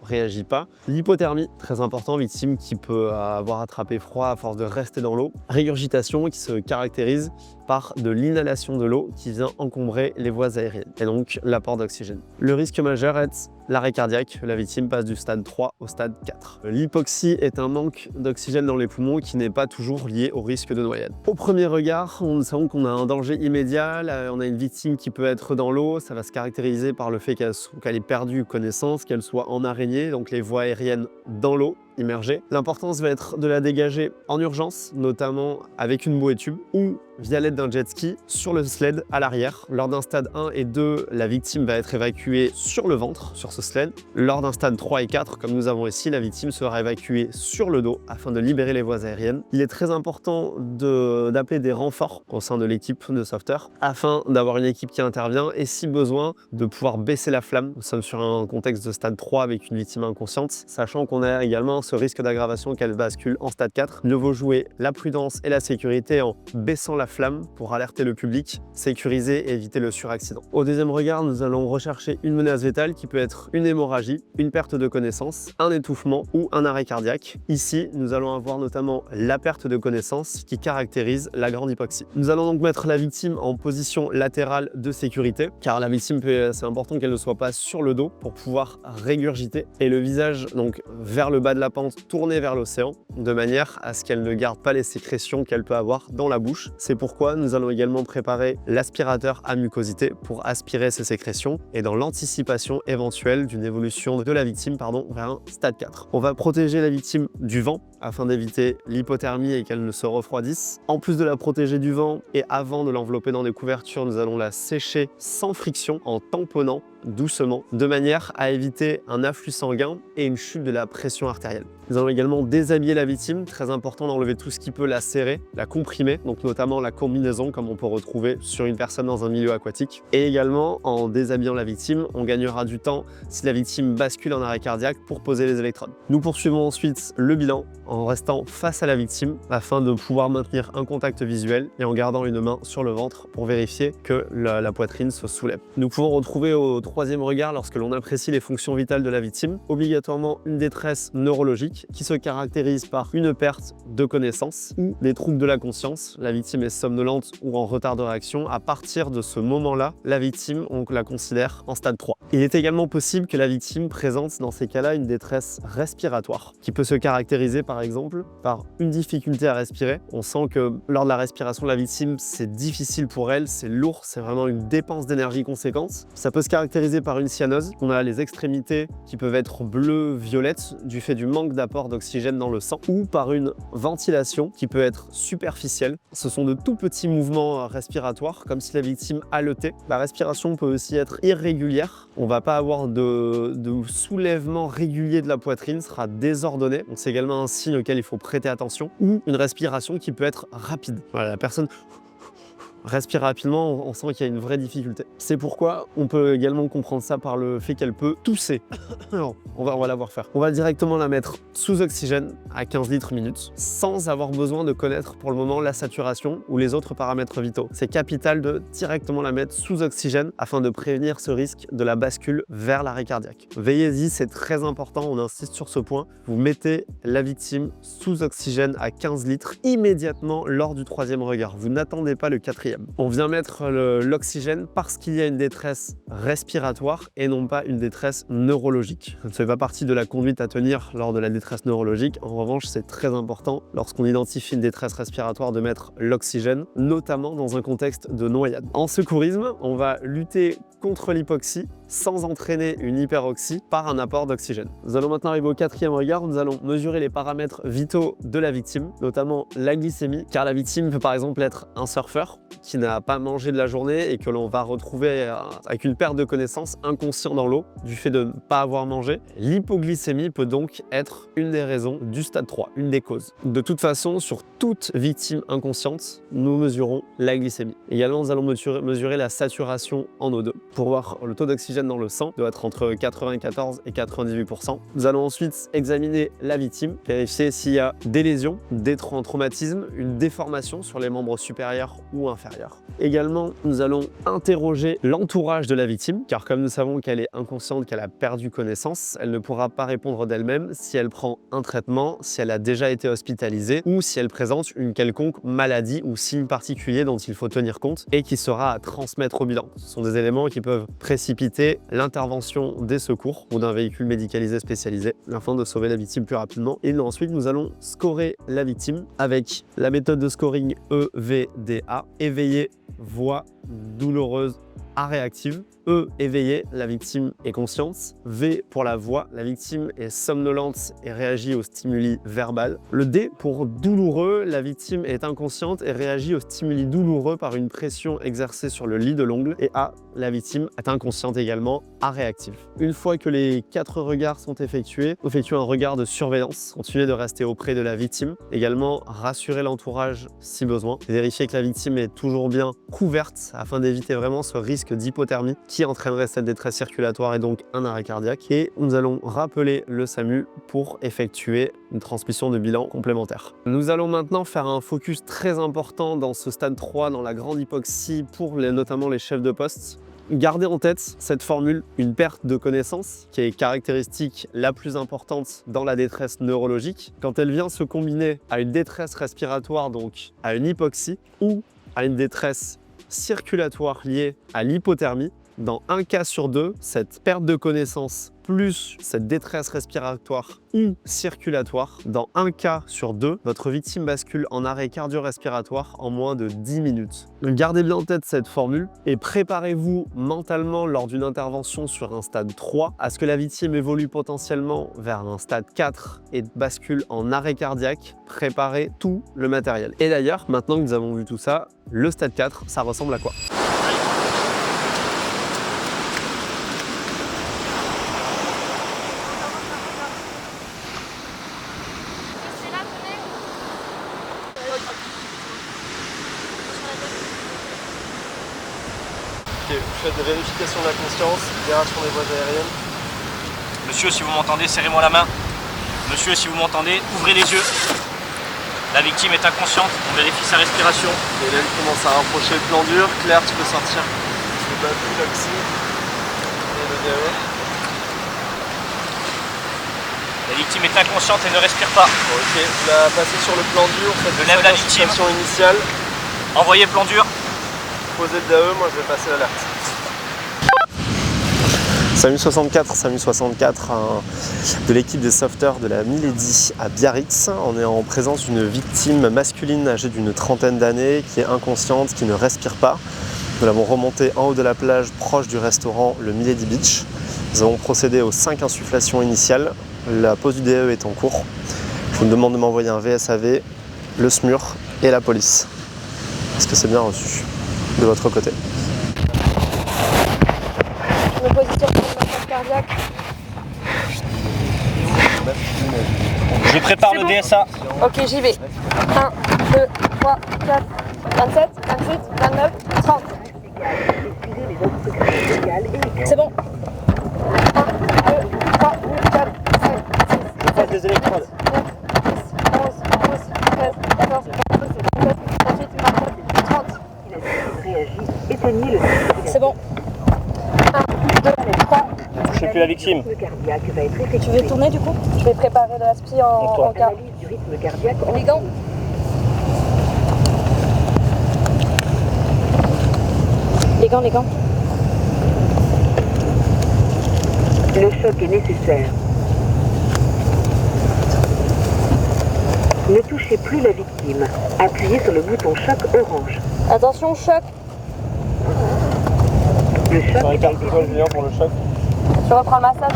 réagit pas, l'hypothermie, très important, victime qui peut avoir attrapé froid à force de rester dans l'eau, régurgitation qui se caractérise par de l'inhalation de l'eau qui vient encombrer les voies aériennes et donc l'apport d'oxygène. Le risque majeur est l'arrêt cardiaque, la victime passe du stade 3 au stade 4. L'hypoxie est un manque d'oxygène dans les poumons qui n'est pas toujours lié au risque de noyade. Au premier regard, on sait qu'on a un danger immédiat, on a une victime qui peut être dans l'eau, ça va se caractériser par le fait qu'elle ait perdu connaissance, qu'elle soit en araignée, donc les voies aériennes dans l'eau, immergée. L'importance va être de la dégager en urgence, notamment avec une bouée tube ou via l'aide d'un jet ski sur le sled à l'arrière. Lors d'un stade 1 et 2, la victime va être évacuée sur le ventre, sur ce sled. Lors d'un stade 3 et 4, comme nous avons ici, la victime sera évacuée sur le dos afin de libérer les voies aériennes. Il est très important d'appeler des renforts au sein de l'équipe de sauveteurs afin d'avoir une équipe qui intervient et si besoin, de pouvoir baisser la flamme. Nous sommes sur un contexte de stade 3 avec une victime inconsciente, sachant qu'on a également ce risque d'aggravation qu'elle bascule en stade 4. Mieux vaut jouer la prudence et la sécurité en baissant la flamme pour alerter le public, sécuriser et éviter le suraccident. Au deuxième regard, nous allons rechercher une menace vétale qui peut être une hémorragie, une perte de connaissance, un étouffement ou un arrêt cardiaque. Ici, nous allons avoir notamment la perte de connaissance qui caractérise la grande hypoxie. Nous allons donc mettre la victime en position latérale de sécurité, car la victime, c'est important qu'elle ne soit pas sur le dos pour pouvoir régurgiter et le visage donc vers le bas de la pente, tourné vers l'océan, de manière à ce qu'elle ne garde pas les sécrétions qu'elle peut avoir dans la bouche. C'est pourquoi nous allons également préparer l'aspirateur à mucosité pour aspirer ces sécrétions et dans l'anticipation éventuelle d'une évolution de la victime vers un stade 4. On va protéger la victime du vent afin d'éviter l'hypothermie et qu'elle ne se refroidisse. En plus de la protéger du vent et avant de l'envelopper dans des couvertures, nous allons la sécher sans friction en tamponnant doucement, de manière à éviter un afflux sanguin et une chute de la pression artérielle. Nous allons également déshabiller la victime, très important d'enlever tout ce qui peut la serrer, la comprimer, donc notamment la combinaison comme on peut retrouver sur une personne dans un milieu aquatique. Et également, en déshabillant la victime, on gagnera du temps si la victime bascule en arrêt cardiaque pour poser les électrodes. Nous poursuivons ensuite le bilan en restant face à la victime afin de pouvoir maintenir un contact visuel et en gardant une main sur le ventre pour vérifier que la poitrine se soulève. Nous pouvons retrouver au troisième regard, lorsque l'on apprécie les fonctions vitales de la victime, obligatoirement une détresse neurologique qui se caractérise par une perte de connaissance ou des troubles de la conscience. La victime est somnolente ou en retard de réaction. À partir de ce moment-là, la victime, on la considère en stade 3. Il est également possible que la victime présente dans ces cas-là une détresse respiratoire qui peut se caractériser par exemple par une difficulté à respirer. On sent que lors de la respiration de la victime, c'est difficile pour elle, c'est lourd, c'est vraiment une dépense d'énergie conséquente. Ça peut se caractériser par une cyanose. On a les extrémités qui peuvent être bleues, violettes du fait du manque d'apport d'oxygène dans le sang ou par une ventilation qui peut être superficielle. Ce sont de tout petits mouvements respiratoires comme si la victime haletait. La respiration peut aussi être irrégulière. On ne va pas avoir de soulèvement régulier de la poitrine, sera désordonné. C'est également un signe auquel il faut prêter attention ou une respiration qui peut être rapide. Voilà, la personne respire rapidement, on sent qu'il y a une vraie difficulté. C'est pourquoi on peut également comprendre ça par le fait qu'elle peut tousser. Alors, on va la voir faire. On va directement la mettre sous oxygène à 15 litres minute, sans avoir besoin de connaître pour le moment la saturation ou les autres paramètres vitaux. C'est capital de directement la mettre sous oxygène afin de prévenir ce risque de la bascule vers l'arrêt cardiaque. Veillez-y, c'est très important, on insiste sur ce point. Vous mettez la victime sous oxygène à 15 litres immédiatement lors du troisième regard. Vous n'attendez pas le quatrième. On vient mettre l'oxygène parce qu'il y a une détresse respiratoire et non pas une détresse neurologique. Ça ne fait pas partie de la conduite à tenir lors de la détresse neurologique. En revanche, c'est très important lorsqu'on identifie une détresse respiratoire de mettre l'oxygène, notamment dans un contexte de noyade. En secourisme, on va lutter contre l'hypoxie sans entraîner une hyperoxie par un apport d'oxygène. Nous allons maintenant arriver au quatrième regard où nous allons mesurer les paramètres vitaux de la victime, notamment la glycémie, car la victime peut par exemple être un surfeur qui n'a pas mangé de la journée et que l'on va retrouver avec une perte de connaissance, inconscient dans l'eau, du fait de ne pas avoir mangé. L'hypoglycémie peut donc être une des raisons du stade 3, une des causes. De toute façon, sur toute victime inconsciente, nous mesurons la glycémie. Également, nous allons mesurer la saturation en O2 pour voir le taux d'oxygène dans le sang doit être entre 94 et 98%. Nous allons ensuite examiner la victime, vérifier s'il y a des lésions, un traumatisme, une déformation sur les membres supérieurs ou inférieurs. Également, nous allons interroger l'entourage de la victime, car comme nous savons qu'elle est inconsciente, qu'elle a perdu connaissance, elle ne pourra pas répondre d'elle-même si elle prend un traitement, si elle a déjà été hospitalisée ou si elle présente une quelconque maladie ou signe particulier dont il faut tenir compte et qui sera à transmettre au bilan. Ce sont des éléments qui peuvent précipiter et l'intervention des secours ou d'un véhicule médicalisé spécialisé afin de sauver la victime plus rapidement. Et ensuite, nous allons scorer la victime avec la méthode de scoring EVDA, éveillé, voix douloureuse à réactive. E, éveillé, la victime est consciente. V pour la voix, la victime est somnolente et réagit aux stimuli verbal. Le D pour douloureux, la victime est inconsciente et réagit aux stimuli douloureux par une pression exercée sur le lit de l'ongle. Et A, la victime est inconsciente également, à réactive. Une fois que les 4 regards sont effectués, effectuez un regard de surveillance. Continuez de rester auprès de la victime. Également, rassurez l'entourage si besoin. Vérifiez que la victime est toujours bien couverte afin d'éviter vraiment ce risque d'hypothermie qui entraînerait cette détresse circulatoire et donc un arrêt cardiaque. Et nous allons rappeler le SAMU pour effectuer une transmission de bilan complémentaire. Nous allons maintenant faire un focus très important dans ce stade 3, dans la grande hypoxie pour notamment les chefs de poste. Gardez en tête cette formule, une perte de connaissance, qui est caractéristique la plus importante dans la détresse neurologique. Quand elle vient se combiner à une détresse respiratoire, donc à une hypoxie, ou à une détresse circulatoire liée à l'hypothermie, dans un cas sur deux, cette perte de connaissance plus cette détresse respiratoire ou circulatoire, dans un cas sur deux, votre victime bascule en arrêt cardio-respiratoire en moins de 10 minutes. Gardez bien en tête cette formule et préparez-vous mentalement lors d'une intervention sur un stade 3 à ce que la victime évolue potentiellement vers un stade 4 et bascule en arrêt cardiaque. Préparez tout le matériel. Et d'ailleurs, maintenant que nous avons vu tout ça, le stade 4, ça ressemble à quoi ? C'est là, venez. Ok, vous faites des vérifications de la conscience, libération des voies aériennes. Monsieur, si vous m'entendez, serrez-moi la main. Monsieur, si vous m'entendez, ouvrez les yeux. La victime est inconsciente, on vérifie sa respiration. Et là, il commence à rapprocher le plan dur. Claire, tu peux sortir le babuloxy et le DE. La victime est inconsciente et ne respire pas. Ok, vous la passez sur le plan dur, faites Je lève la victime. initiale. Envoyez plan dur. Posez le DE, moi je vais passer l'alerte. SAMU 64, de l'équipe des sauveteurs de la Milady à Biarritz. On est en présence d'une victime masculine âgée d'une trentaine d'années qui est inconsciente, qui ne respire pas. Nous l'avons remontée en haut de la plage proche du restaurant le Milady Beach. Nous avons procédé aux 5 insufflations initiales. La pose du DE est en cours. Je vous demande de m'envoyer un VSAV, le SMUR et la police. Est-ce que c'est bien reçu de votre côté? Je me positionne pour le massage cardiaque. Je prépare C'est le bon. DSA. Ok, j'y vais. 1, 2, 3, 4, 27, 28, 29, 30. C'est bon. 1, 2, 3, 4, 5, 6, 7, Des électrodes. 9, 10, 11, 12, 13, 14, 15, 17, 28, 29, 30. Éteignez le C'est bon. 1, 2, 3. Touchez plus la victime. rythme cardiaque va être effectué. Tu veux tourner du coup? Je vais préparer la spi en cas. Analyse du rythme cardiaque en Les gants. Les gants, les gants. Le choc est nécessaire. Ne touchez plus la victime. Appuyez sur le bouton choc orange. Attention, choc. Le choc Ça a récarte été quoi Julien pour le choc? Je reprends le massage.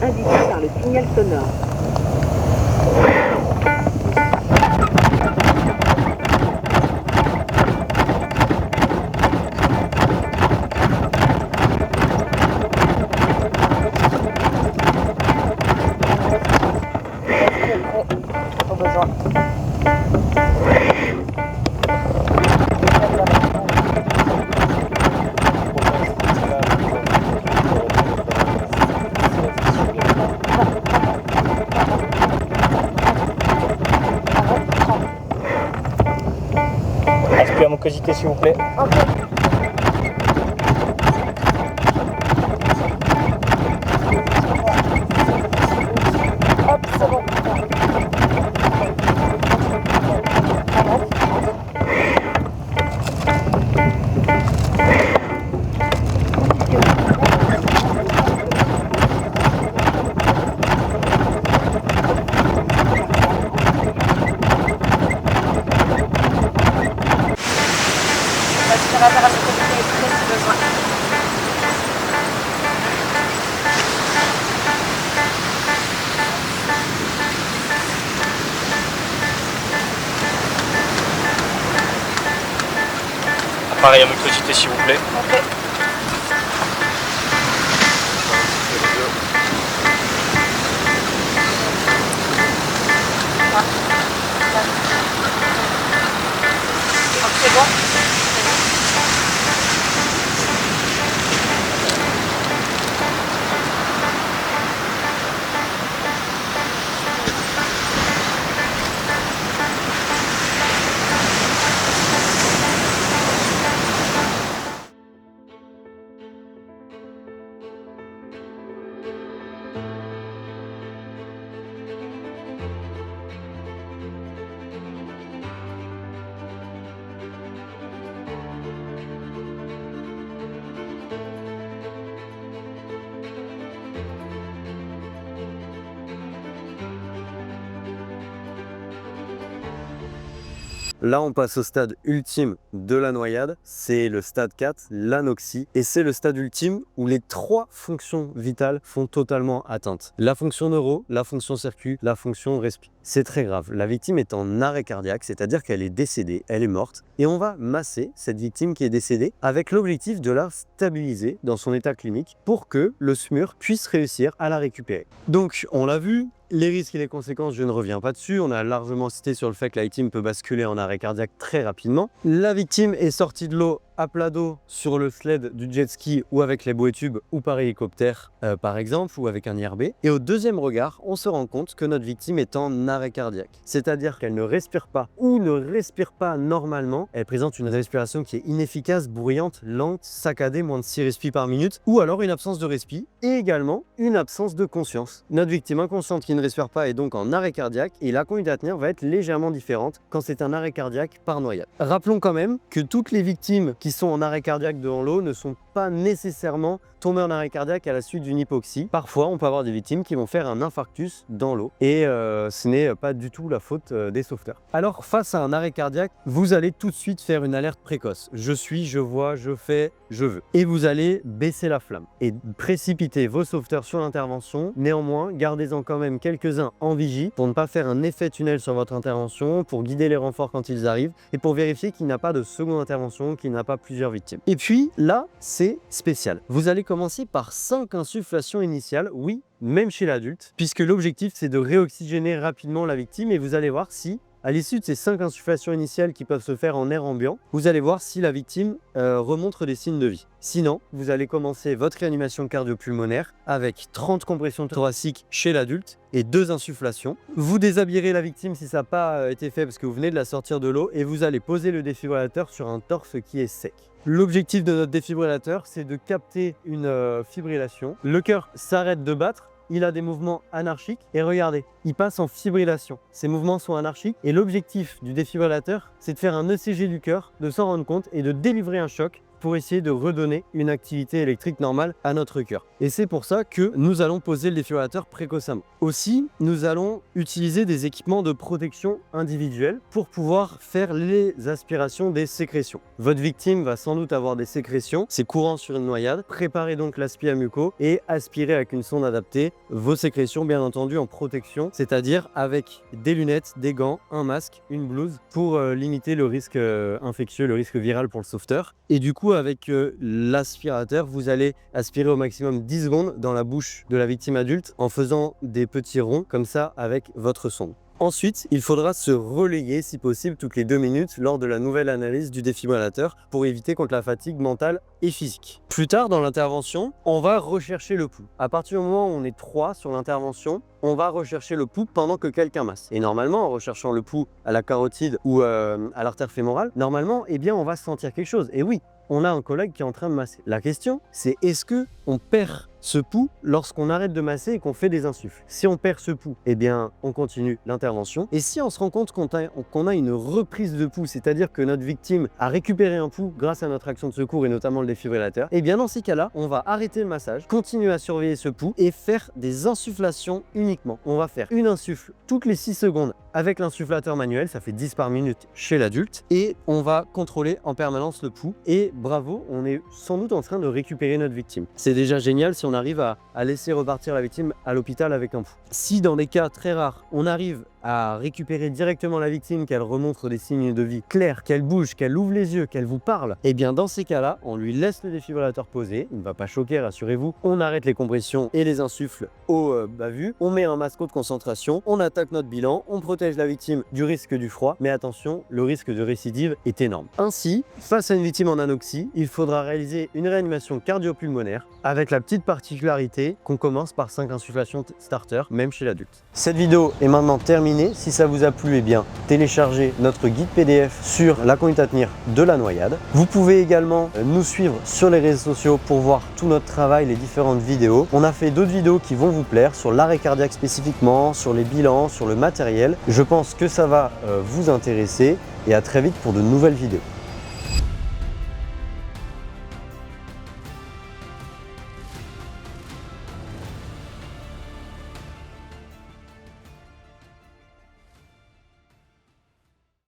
indiqué par le signal sonore. Au besoin. Aspire à mucosité s'il vous plaît. Ok. Pareil à mucosité s'il vous plaît. Ok. Donc c'est bon. Là, on passe au stade ultime de la noyade, c'est le stade 4, l'anoxie, et c'est le stade ultime où les 3 fonctions vitales sont totalement atteintes. La fonction neuro, la fonction circuit, la fonction respi. C'est très grave, la victime est en arrêt cardiaque, c'est-à-dire qu'elle est décédée, elle est morte, et on va masser cette victime qui est décédée avec l'objectif de la stabiliser dans son état clinique pour que le SMUR puisse réussir à la récupérer. Donc, on l'a vu, les risques et les conséquences, je ne reviens pas dessus. On a largement cité sur le fait que la victime peut basculer en arrêt cardiaque très rapidement. La victime est sortie de l'eau à plat d'eau sur le sled du jet ski ou avec les bouées tubes ou par hélicoptère par exemple ou avec un IRB. Et au deuxième regard, on se rend compte que notre victime est en arrêt cardiaque. C'est-à-dire qu'elle ne respire pas ou ne respire pas normalement. Elle présente une respiration qui est inefficace, bruyante, lente, saccadée, moins de 6 respi par minute, ou alors une absence de respi et également une absence de conscience. Notre victime inconsciente qui ne respire pas est donc en arrêt cardiaque et la conduite à tenir va être légèrement différente quand c'est un arrêt cardiaque par noyade. Rappelons quand même que toutes les victimes qui sont en arrêt cardiaque devant l'eau ne sont pas nécessairement tombées en arrêt cardiaque à la suite d'une hypoxie. Parfois, on peut avoir des victimes qui vont faire un infarctus dans l'eau et ce n'est pas du tout la faute des sauveteurs. Alors, face à un arrêt cardiaque, vous allez tout de suite faire une alerte précoce. Je suis, je vois, je fais, je veux. Et vous allez baisser la flamme et précipiter vos sauveteurs sur l'intervention. Néanmoins, gardez-en quand même quelques-uns en vigie pour ne pas faire un effet tunnel sur votre intervention, pour guider les renforts quand ils arrivent et pour vérifier qu'il n'y a pas de seconde intervention, qu'il n'y a pas plusieurs victimes. Et puis là, c'est spécial. Vous allez commencer par 5 insufflations initiales, oui, même chez l'adulte, puisque l'objectif c'est de réoxygéner rapidement la victime et vous allez voir si, à l'issue de ces 5 insufflations initiales qui peuvent se faire en air ambiant, vous allez voir si la victime remontre des signes de vie. Sinon, vous allez commencer votre réanimation cardio-pulmonaire avec 30 compressions thoraciques chez l'adulte et 2 insufflations. Vous déshabillerez la victime si ça n'a pas été fait parce que vous venez de la sortir de l'eau et vous allez poser le défibrillateur sur un torse qui est sec. L'objectif de notre défibrillateur, c'est de capter une fibrillation. Le cœur s'arrête de battre. Il a des mouvements anarchiques et regardez, il passe en fibrillation. Ces mouvements sont anarchiques et l'objectif du défibrillateur, c'est de faire un ECG du cœur, de s'en rendre compte et de délivrer un choc pour essayer de redonner une activité électrique normale à notre cœur. Et c'est pour ça que nous allons poser le défibrillateur précocement. Aussi, nous allons utiliser des équipements de protection individuelle pour pouvoir faire les aspirations des sécrétions. Votre victime va sans doute avoir des sécrétions, c'est courant sur une noyade. Préparez donc l'aspi à muco et aspirez avec une sonde adaptée vos sécrétions, bien entendu en protection, c'est-à-dire avec des lunettes, des gants, un masque, une blouse pour limiter le risque infectieux, le risque viral pour le sauveteur. Et du coup, avec l'aspirateur, vous allez aspirer au maximum 10 secondes dans la bouche de la victime adulte en faisant des petits ronds comme ça avec votre sonde. Ensuite, il faudra se relayer si possible toutes les 2 minutes lors de la nouvelle analyse du défibrillateur pour éviter contre la fatigue mentale et physique. Plus tard dans l'intervention, on va rechercher le pouls. À partir du moment où on est 3 sur l'intervention, on va rechercher le pouls pendant que quelqu'un masse. Et normalement, en recherchant le pouls à la carotide ou à l'artère fémorale, normalement, eh bien, on va sentir quelque chose. Et oui, on a un collègue qui est en train de masser. La question, c'est est-ce qu'on perd ce pouls lorsqu'on arrête de masser et qu'on fait des insuffles? Si on perd ce pouls, eh bien, on continue l'intervention. Et si on se rend compte qu'on a une reprise de pouls, c'est-à-dire que notre victime a récupéré un pouls grâce à notre action de secours et notamment le défibrillateur, eh bien, dans ces cas-là, on va arrêter le massage, continuer à surveiller ce pouls et faire des insufflations uniquement. On va faire une insuffle toutes les 6 secondes Avec l'insufflateur manuel, ça fait 10 par minute chez l'adulte et on va contrôler en permanence le pouls. Et bravo, on est sans doute en train de récupérer notre victime. C'est déjà génial si on arrive à laisser repartir la victime à l'hôpital avec un pouls. Si dans des cas très rares, on arrive à récupérer directement la victime, qu'elle remontre des signes de vie clairs, qu'elle bouge, qu'elle ouvre les yeux, qu'elle vous parle, et bien dans ces cas-là, on lui laisse le défibrillateur posé, il ne va pas choquer, rassurez-vous, on arrête les compressions et les insuffles au bas vu, on met un masque haute concentration, on attaque notre bilan, on protège la victime du risque du froid, mais attention, le risque de récidive est énorme. Ainsi, face à une victime en anoxie, il faudra réaliser une réanimation cardio-pulmonaire avec la petite particularité qu'on commence par 5 insufflations starter, même chez l'adulte. Cette vidéo est maintenant terminée. Si ça vous a plu, eh bien, téléchargez notre guide PDF sur la conduite à tenir de la noyade. Vous pouvez également nous suivre sur les réseaux sociaux pour voir tout notre travail, les différentes vidéos. On a fait d'autres vidéos qui vont vous plaire sur l'arrêt cardiaque spécifiquement, sur les bilans, sur le matériel. Je pense que ça va vous intéresser et à très vite pour de nouvelles vidéos.